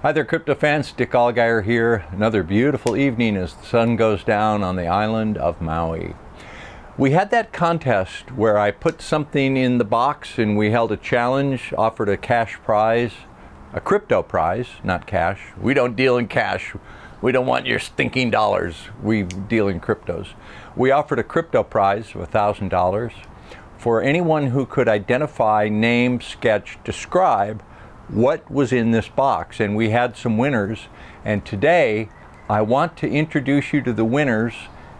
Hi there, crypto fans. Dick Allgaier here. Another beautiful evening as the sun goes down on the island of Maui. We had that contest where I put something in the box and we held a challenge, offered a cash prize, a crypto prize, not cash. We don't deal in cash. We don't want your stinking dollars. We deal in cryptos. We offered a crypto prize of $1,000 for anyone who could identify, name, sketch, describe what was in this box, and we had some winners. And today I want to introduce you to the winners,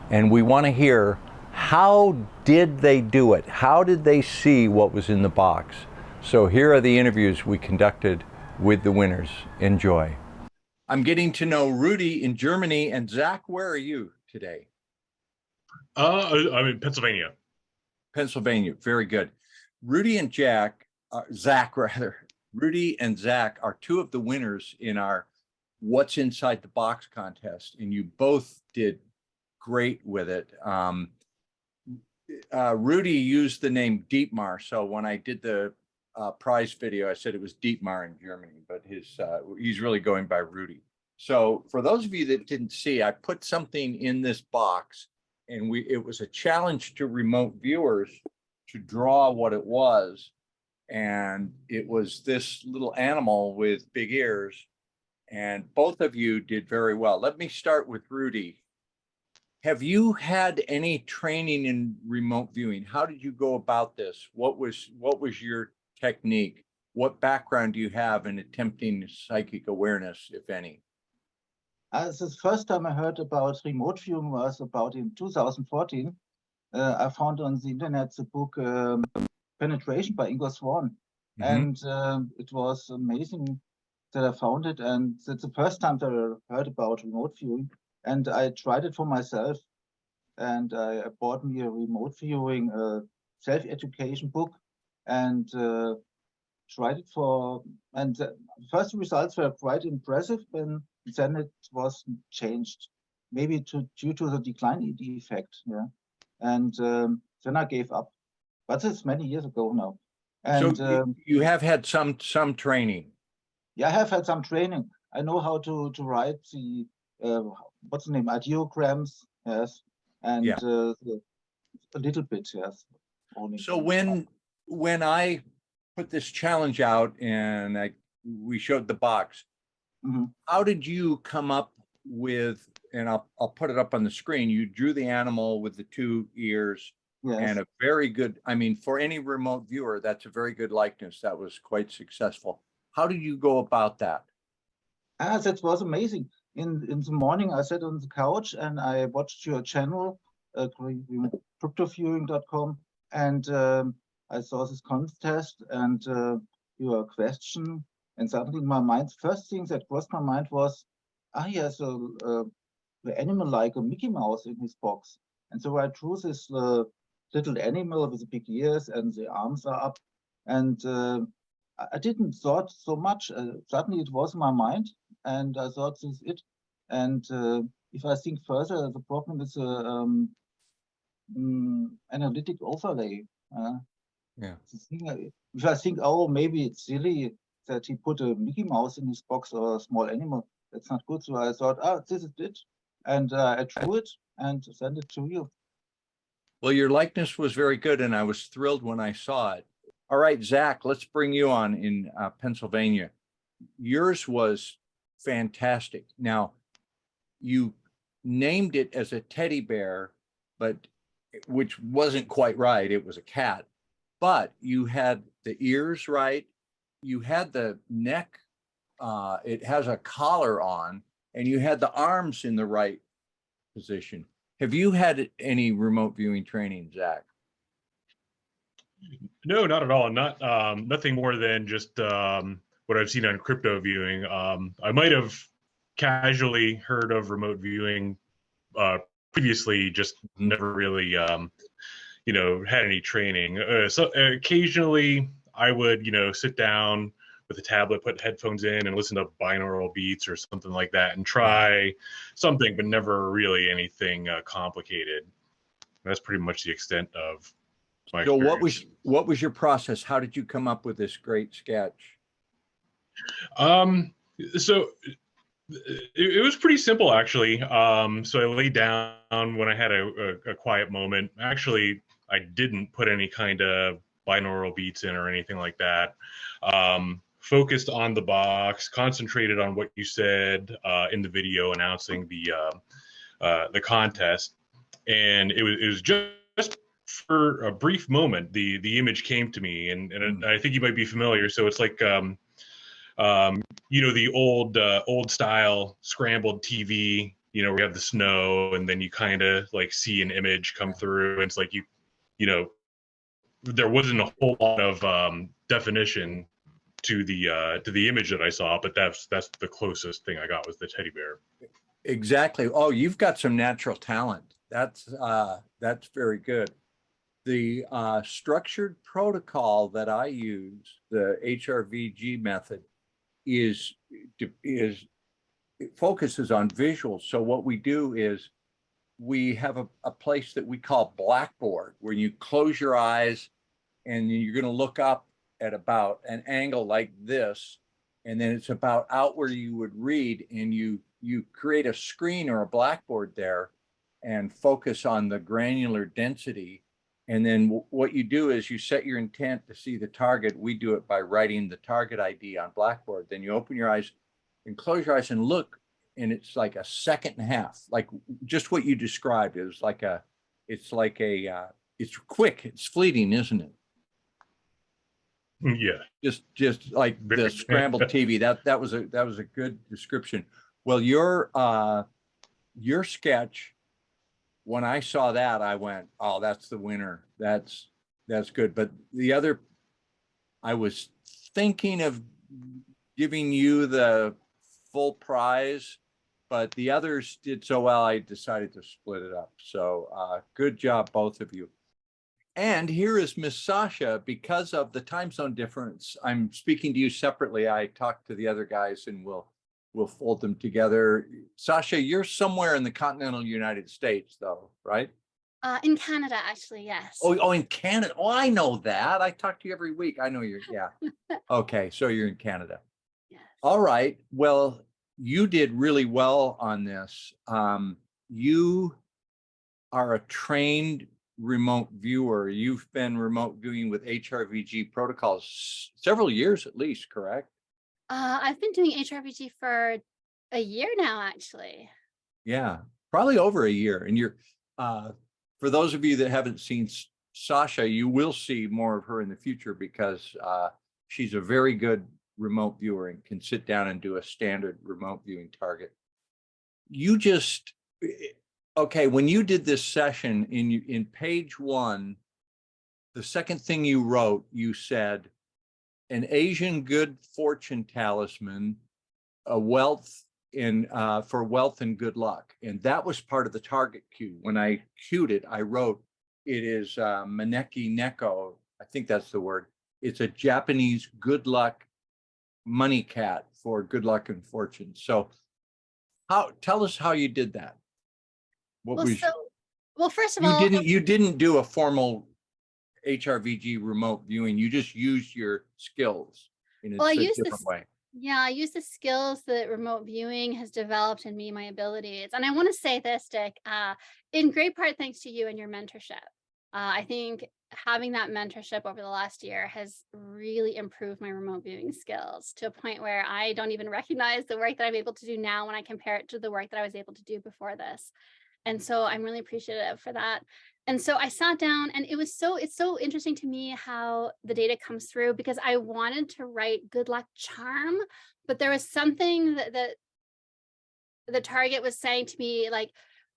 and we want to hear, how did they do it? How did they see what was in the box? So here are the interviews we conducted with the winners. Enjoy. I'm getting to know Rudy in Germany, and Zach, where are you today? I'm in Pennsylvania. Pennsylvania, very good. Rudy and Zach rather. Rudy and Zach are two of the winners in our What's Inside the Box contest, and you both did great with it. Rudy used the name Dietmar, so when I did the prize video, I said it was Dietmar in Germany, but he's really going by Rudy. So for those of you that didn't see, I put something in this box, and it was a challenge to remote viewers to draw what it was. And it was this little animal with big ears, and both of you did very well. Let me start with Rudy. Have you had any training in remote viewing? How did you go about this? What was your technique? What background do you have in attempting psychic awareness, if any? The first time I heard about remote viewing was about in 2014. I found on the internet the book Penetration by Ingo Swan. And it was amazing that I found it. And that's the first time that I heard about remote viewing. And I tried it for myself. And I bought me a remote viewing self-education book and tried it and the first results were quite impressive. And then it was changed, maybe due to the decline effect. Yeah. And then I gave up. But it's many years ago now. And so you have had some training. Yeah, I have had some training. I know how to write the what's the name, ideograms, yes, and yeah. A little bit, yes. So when I put this challenge out and we showed the box, how did you come up with? And I'll put it up on the screen. You drew the animal with the two ears. Yes. And a very good, I mean, for any remote viewer, that's a very good likeness. That was quite successful. How did you go about that? That was amazing. In the morning, I sat on the couch and I watched your channel, cryptoviewing.com, and I saw this contest and your question. And suddenly in my mind, first thing that crossed my mind was, yes, the animal like a Mickey Mouse in his box. And so I drew this little animal with the big ears and the arms are up, and I didn't thought so much. Suddenly it was in my mind, and I thought this is it. And if I think further, the problem is analytic overlay. Yeah. If I think, oh, maybe it's silly that he put a Mickey Mouse in his box or a small animal, that's not good. So I thought, this is it, and I drew it and sent it to you. Well, your likeness was very good, and I was thrilled when I saw it. All right, Zach, let's bring you on in Pennsylvania. Yours was fantastic. Now, you named it as a teddy bear, which wasn't quite right. It was a cat. But you had the ears right. You had the neck. It has a collar on, and you had the arms in the right position. Have you had any remote viewing training, Zach? No, not at all. Not nothing more than just what I've seen on crypto viewing. I might have casually heard of remote viewing previously, just never really had any training. So occasionally I would sit down with a tablet, put headphones in, and listen to binaural beats or something like that, and try something, but never really anything complicated. That's pretty much the extent of my experience. So what was your process? How did you come up with this great sketch? So it was pretty simple, actually. So I laid down when I had a quiet moment. Actually, I didn't put any kind of binaural beats in or anything like that. Focused on the box, concentrated on what you said in the video announcing the contest, and it was just for a brief moment the image came to me, and I think you might be familiar. So it's like the old style scrambled TV. We have the snow, and then you kind of like see an image come through, and it's like there wasn't a whole lot of definition to the image that I saw, but that's the closest thing I got was the teddy bear. Exactly. Oh, you've got some natural talent. That's very good. The structured protocol that I use, the HRVG method, it focuses on visuals. So what we do is we have a place that we call Blackboard, where you close your eyes and you're going to look up at about an angle like this, and then it's about out where you would read, and you create a screen or a blackboard there and focus on the granular density. And then what you do is you set your intent to see the target. We do it by writing the target ID on Blackboard. Then you open your eyes and close your eyes and look, and it's like a second and a half, like just what you described. It's quick, it's fleeting, isn't it? Yeah. Just like the scrambled TV. That was a good description. Well, your sketch, when I saw that, I went, oh, that's the winner. That's good. But the other, I was thinking of giving you the full prize, but the others did so well, I decided to split it up. So good job, both of you. And here is Miss Sasha. Because of the time zone difference, I'm speaking to you separately. I talked to the other guys, and we'll fold them together. Sasha, you're somewhere in the continental United States, though, right? In Canada, actually, yes. Oh, in Canada. Oh, I know that. I talk to you every week. I know you're, yeah. Okay, so you're in Canada. Yes. All right. Well, you did really well on this. You are a trained remote viewer. You've been remote viewing with HRVG protocols several years at least, correct? I've been doing HRVG for a year now, actually. Yeah, probably over a year. And you're, for those of you that haven't seen Sasha, you will see more of her in the future, because she's a very good remote viewer and can sit down and do a standard remote viewing target. You just, okay, when you did this session in page 1, the second thing you wrote, you said, an Asian good fortune talisman, a wealth in for wealth and good luck. And that was part of the target cue. When I cued it, I wrote, it is Maneki Neko, I think that's the word. It's a Japanese good luck money cat for good luck and fortune. So tell us how you did that. Well, first of all, you didn't do a formal HRVG remote viewing. You just used your skills in a different way. Yeah, I use the skills that remote viewing has developed in me, my abilities. And I want to say this, Dick, in great part thanks to you and your mentorship. I think having that mentorship over the last year has really improved my remote viewing skills to a point where I don't even recognize the work that I'm able to do now when I compare it to the work that I was able to do before this. And so I'm really appreciative for that. And so I sat down, and it's so interesting to me how the data comes through, because I wanted to write good luck charm, but there was something that the target was saying to me, like,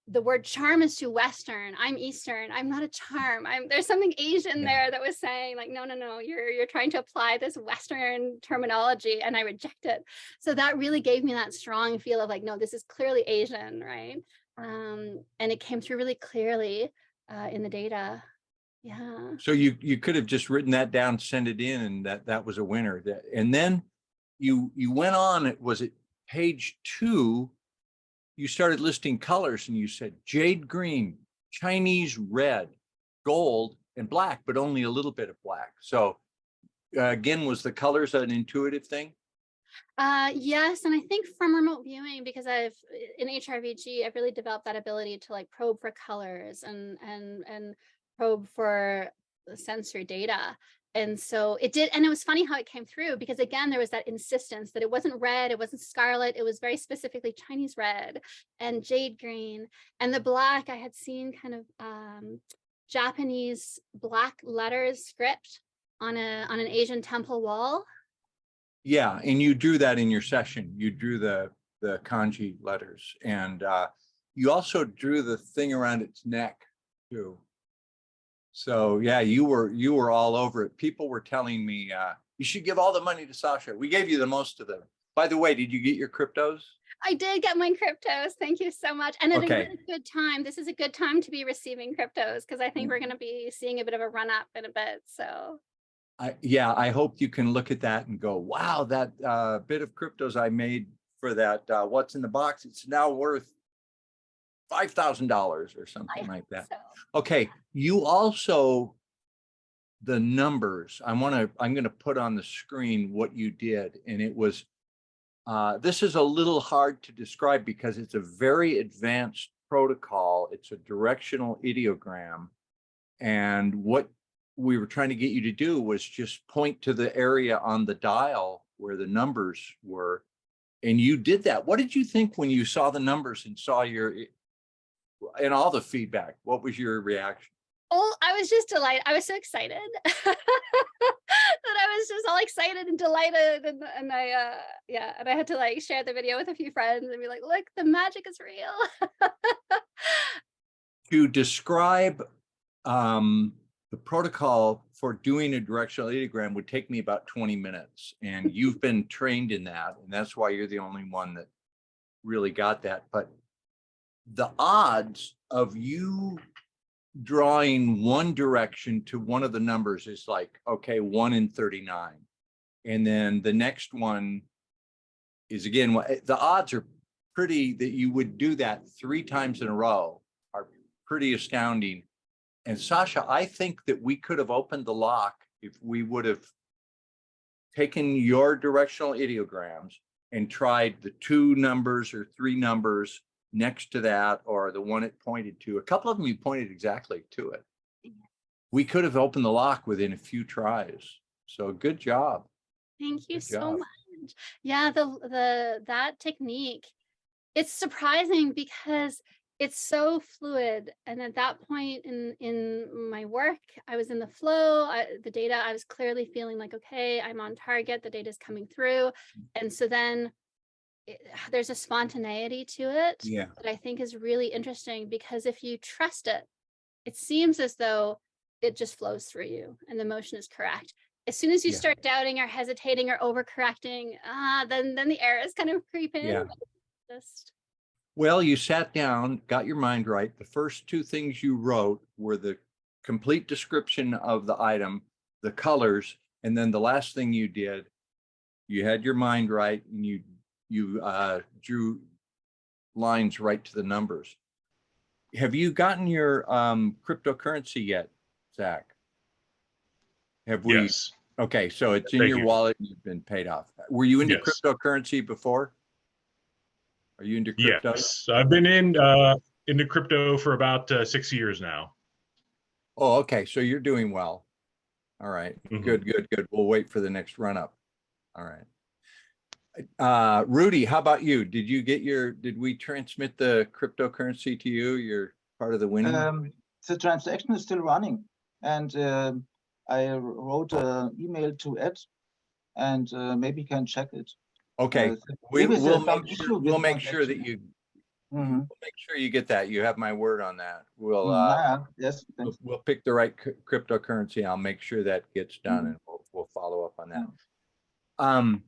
the word charm is too Western. I'm Eastern. I'm not a charm. There's something Asian there that was saying, like, no, you're trying to apply this Western terminology, and I reject it. So that really gave me that strong feel of like, no, this is clearly Asian, right? And it came through really clearly in the data. Yeah. So you could have just written that down, send it in, and that was a winner. And then you went on. Was it page 2? You started listing colors, and you said jade green, Chinese red, gold, and black, but only a little bit of black. So again, was the colors an intuitive thing? Yes, and I think from remote viewing, because in HRVG, I've really developed that ability to like probe for colors and probe for sensory data. And so it did, and it was funny how it came through, because again, there was that insistence that it wasn't red, it wasn't scarlet, it was very specifically Chinese red and jade green. And the black, I had seen kind of Japanese black letters script on an Asian temple wall. Yeah, and you drew that in your session. You drew the kanji letters, and you also drew the thing around its neck too. So yeah, you were all over it. People were telling me you should give all the money to Sasha. We gave you the most of them. By the way, did you get your cryptos? I did get my cryptos. Thank you so much. And at a Okay. really good time. This is a good time to be receiving cryptos, because I think we're going to be seeing a bit of a run up in a bit. So I hope you can look at that and go, wow, that bit of cryptos I made for that what's in the box, it's now worth $5,000 or something like that. so. Okay, you also, the numbers, I'm gonna put on the screen what you did, and it was this is a little hard to describe because it's a very advanced protocol. It's a directional ideogram, and what we were trying to get you to do was just point to the area on the dial where the numbers were, and you did that. What did you think when you saw the numbers and saw and all the feedback? What was your reaction? Oh, I was just delighted. I was so excited that I was just all excited and delighted, and I and I had to like share the video with a few friends and be like, look, the magic is real. To describe the protocol for doing a directional ideogram would take me about 20 minutes, and you've been trained in that, and that's why you're the only one that really got that. But the odds of you drawing one direction to one of the numbers is like, okay, 1 in 39. And then the next one is, again, the odds are pretty, that you would do that 3 times in a row are pretty astounding. And Sasha, I think that we could have opened the lock if we would have taken your directional ideograms and tried the 2 numbers or 3 numbers next to that, or the one it pointed to. A couple of them you pointed exactly to it. We could have opened the lock within a few tries. So good job. Thank you so much. Yeah, that technique, it's surprising because it's so fluid. And at that point in my work, I was in the flow. The data, I was clearly feeling like, okay, I'm on target. The data is coming through. And so then there's a spontaneity to it that I think is really interesting, because if you trust it, it seems as though it just flows through you and the motion is correct. As soon as you start doubting or hesitating or overcorrecting, then the errors kind of creep in. Well, you sat down, got your mind right. The first 2 things you wrote were the complete description of the item, the colors, and then the last thing you did, you had your mind right, and you drew lines right to the numbers. Have you gotten your cryptocurrency yet, Zach? Have we? Yes. Okay, so it's in your wallet and you've been paid off. Were you into cryptocurrency before? Are you into crypto? Yes, I've been into crypto for about 6 years now. Oh, okay. So you're doing well. All right. Good. We'll wait for the next run up. All right. Rudy, how about you? Did we transmit the cryptocurrency to you? You're part of the winning? The transaction is still running, and I wrote an email to Ed, and maybe you can check it. Okay, we'll make sure that you we'll make sure you get that. You have my word on that. We'll yes, we'll pick the right cryptocurrency. I'll make sure that gets done, and we'll follow up on that.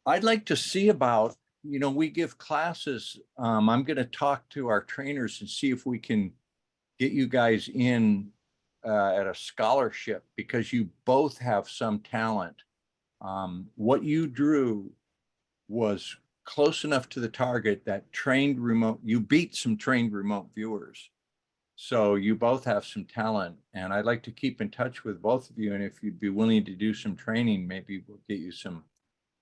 I'd like to see about, we give classes. I'm going to talk to our trainers and see if we can get you guys in at a scholarship, because you both have some talent. What you drew was close enough to the target that you beat some trained remote viewers. So you both have some talent, and I'd like to keep in touch with both of you. And if you'd be willing to do some training, maybe we'll get you some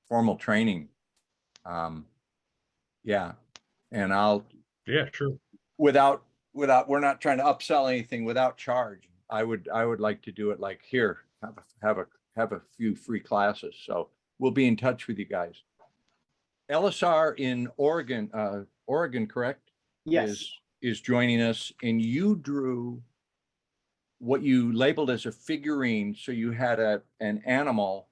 formal training. Yeah, and I'll, Yeah, sure. without, we're not trying to upsell anything, without charge. I would like to do it like, here, have a few free classes. So we'll be in touch with you guys. LSR in Oregon, correct? Yes. Is joining us, and you drew what you labeled as a figurine. So you had an animal,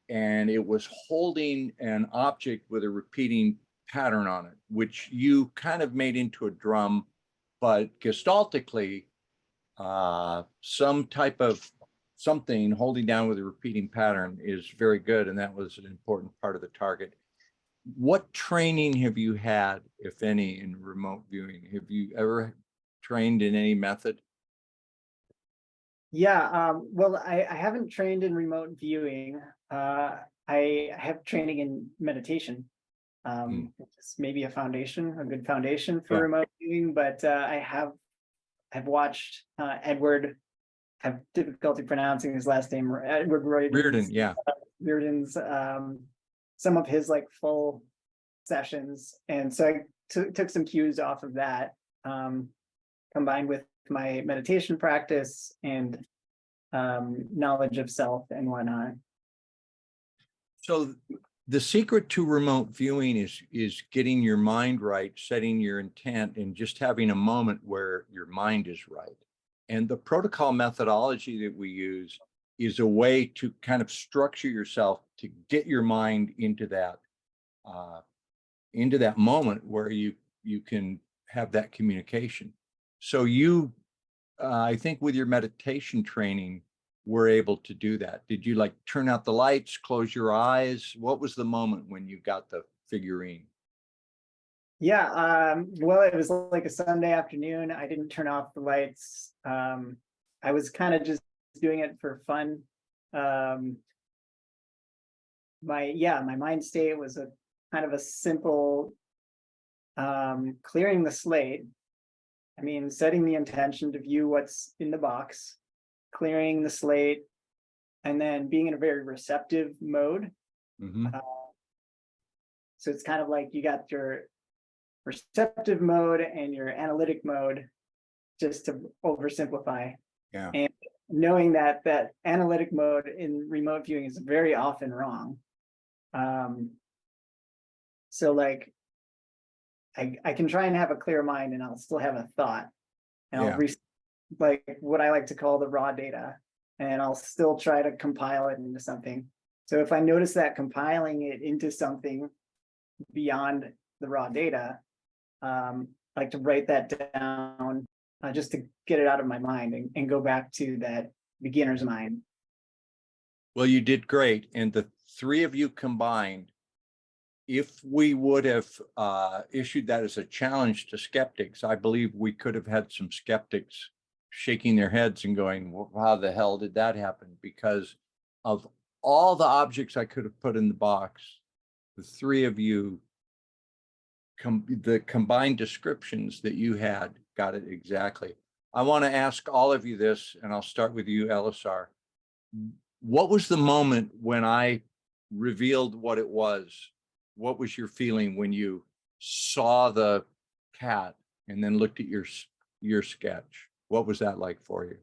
and it was holding an object with a repeating pattern on it, which you kind of made into a drum, but gestaltically, some type of something holding down with a repeating pattern is very good, and that was an important part of the target. What training have you had, if any, in remote viewing? Have you ever trained in any method? Yeah, well, I haven't trained in remote viewing. I have training in meditation. It's maybe a good foundation for remote viewing, but I've watched Edward, have difficulty pronouncing his last name, Edward Riordan, yeah. Riordan's some of his like full sessions, and so I took some cues off of that, combined with my meditation practice and knowledge of self and whatnot. So the secret to remote viewing is getting your mind right, setting your intent, and just having a moment where your mind is right. And the protocol methodology that we use is a way to kind of structure yourself to get your mind into that moment where you can have that communication. So you, I think with your meditation training, were able to do that. Did you like turn out the lights, close your eyes? What was the moment when you got the figurine? Yeah, well, it was like a Sunday afternoon. I didn't turn off the lights. I was kind of just doing it for fun. My mind state was a kind of a simple clearing the slate. I mean, setting the intention to view what's in the box, clearing the slate, and then being in a very receptive mode. So it's kind of like you got your receptive mode and your analytic mode, just to oversimplify. Yeah. And knowing that analytic mode in remote viewing is very often wrong. So like I can try and have a clear mind and I'll still have a thought, and I'll like what I like to call the raw data, and I'll still try to compile it into something. So if I notice that compiling it into something beyond the raw data, I like to write that down just to get it out of my mind and go back to that beginner's mind. Well, you did great. And the three of you combined, if we would have issued that as a challenge to skeptics, I believe we could have had some skeptics shaking their heads and going, well, how the hell did that happen? Because of all the objects I could have put in the box, the three of you, the combined descriptions that you had got it exactly. I want to ask all of you this, and I'll start with you, LSR. What was the moment when I revealed what it was? What was your feeling when you saw the cat and then looked at your sketch? What was that like for you?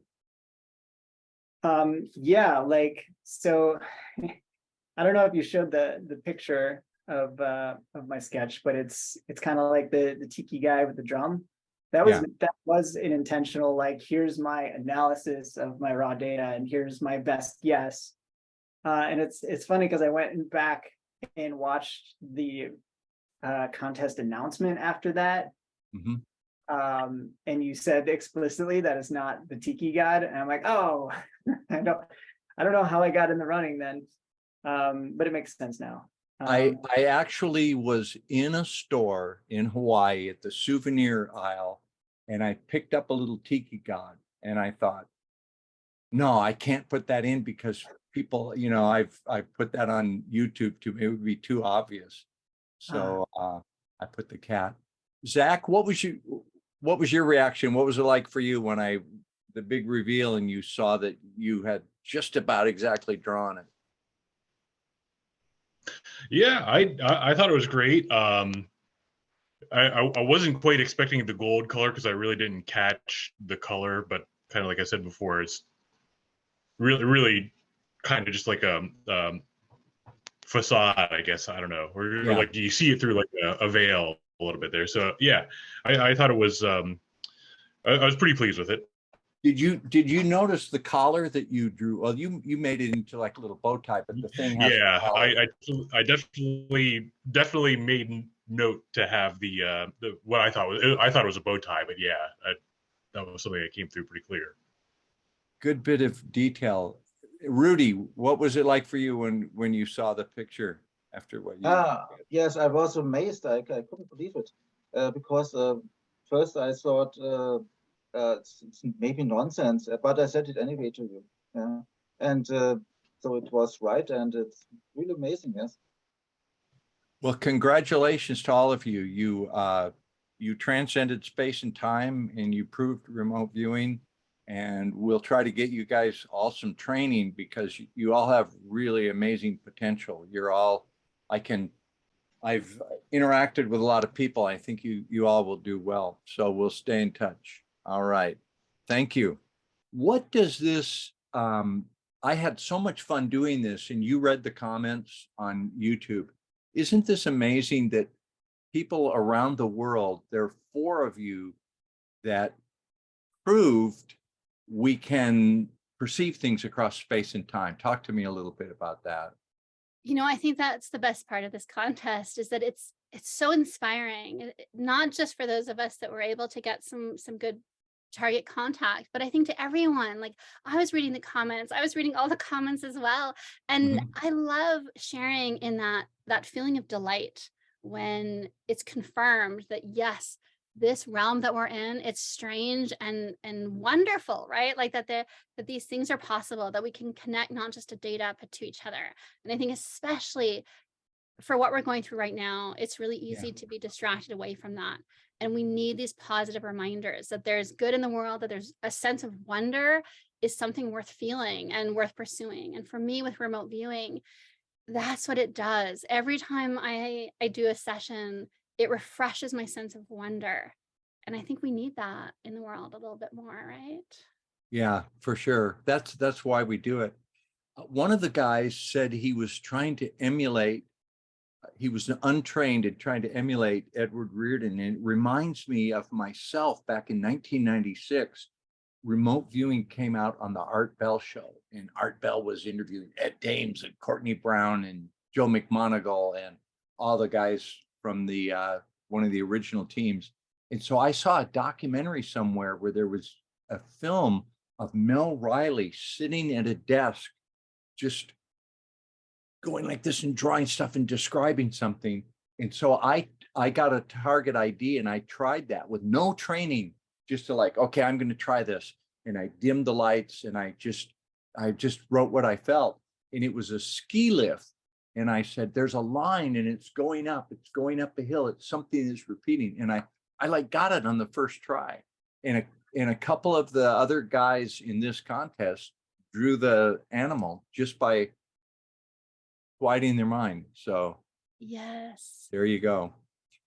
Yeah, like, so I don't know if you showed the picture of my sketch, but it's kind of like the tiki guy with the drum. That was an intentional, like, here's my analysis of my raw data and here's my best guess. And it's funny because I went back and watched the contest announcement after that. And you said explicitly that it's not the tiki god, and I'm like, oh, I don't know how I got in the running then, but it makes sense now. I actually was in a store in Hawaii at the souvenir aisle, and I picked up a little tiki god, and I thought, no, I can't put that in because people, you know, I've put that on YouTube it would be too obvious. So I put the cat. Zach, what was your reaction? What was it like for you when the big reveal and you saw that you had just about exactly drawn it? Yeah, I thought it was great. I wasn't quite expecting the gold color because I really didn't catch the color, but kind of like I said before, it's really kind of just like a facade, I guess. I don't know, or Yeah. like you see it through like a veil a little bit there. So yeah, I thought it was. I was pretty pleased with it. Did you notice the collar that you drew? Well, you made it into like a little bow tie, but the thing has Yeah, a collar. I definitely made note to have the what I thought it was a bow tie, but yeah, that was something that came through pretty clear. Good bit of detail. Rudy, what was it like for you when you saw the picture after what you? Yes, I was amazed. I couldn't believe it because first I thought it's maybe nonsense, but I said it anyway to you. Yeah, and so it was right, and it's really amazing. Yes. Well, congratulations to all of you. You transcended space and time, and you proved remote viewing. And we'll try to get you guys all some training because you all have really amazing potential. I've interacted with a lot of people. I think you all will do well. So we'll stay in touch. All right. Thank you. What does this, I had so much fun doing this, and you read the comments on YouTube. Isn't this amazing that people around the world, there are 4 of you that proved we can perceive things across space and time. Talk to me a little bit about that. I think that's the best part of this contest is that it's so inspiring, not just for those of us that were able to get some good target contact, but I think to everyone. Like, I was reading the comments, I was reading all the comments as well, and I love sharing in that feeling of delight when it's confirmed that yes, this realm that we're in, it's strange and wonderful, right? Like that these things are possible, that we can connect not just to data but to each other. And I think especially for what we're going through right now, it's really easy to be distracted away from that. And we need these positive reminders that there's good in the world, that there's a sense of wonder is something worth feeling and worth pursuing. And for me with remote viewing, that's what it does. Every time I do a session, it refreshes my sense of wonder. And I think we need that in the world a little bit more, right? Yeah, for sure. That's why we do it. One of the guys said he was trying to emulate, he was untrained and trying to emulate Edward Riordan. And it reminds me of myself back in 1996. Remote viewing came out on the Art Bell show, and Art Bell was interviewing Ed Dames and Courtney Brown and Joe McMoneagle and all the guys from the one of the original teams. And so I saw a documentary somewhere where there was a film of Mel Riley sitting at a desk, just going like this and drawing stuff and describing something. And so I got a target ID and I tried that with no training, just to like, okay, I'm going to try this. And I dimmed the lights and I just wrote what I felt. And it was a ski lift. And I said, there's a line and it's going up a hill. It's something that's repeating. And I like got it on the first try. And a couple of the other guys in this contest drew the animal just by quieting their mind. So yes, there you go.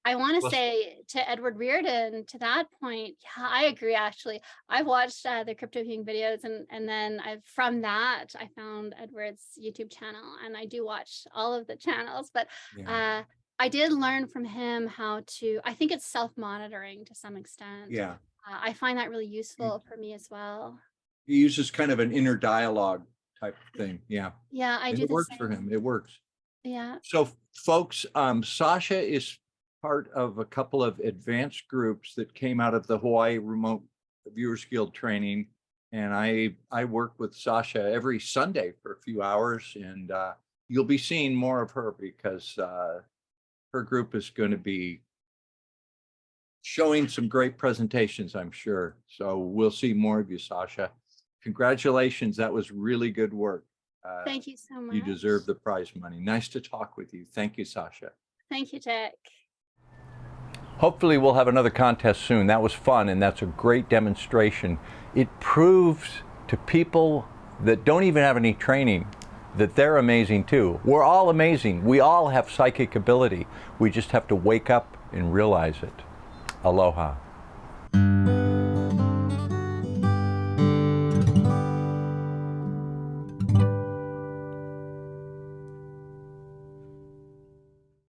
I want to say to Edward Riordan, to that point, yeah, I agree. Actually, I've watched the crypto viewing videos, and then from that I found Edward's YouTube channel, and I do watch all of the channels. But I did learn from him how to. I think it's self-monitoring to some extent. Yeah, I find that really useful for me as well. he uses kind of an inner dialogue type of thing. Yeah, Yeah, I and do. it works for him. It works. Yeah. So, folks, Sasha is part of a couple of advanced groups that came out of the Hawaii Remote Viewers Guild training. And I work with Sasha every Sunday for a few hours, and you'll be seeing more of her because her group is going to be showing some great presentations, I'm sure. So we'll see more of you, Sasha. Congratulations. That was really good work. Thank you so much. You deserve the prize money. Nice to talk with you. Thank you, Sasha. Thank you, Jack. Hopefully we'll have another contest soon. That was fun, and that's a great demonstration. It proves to people that don't even have any training that they're amazing too. We're all amazing. We all have psychic ability. We just have to wake up and realize it. Aloha.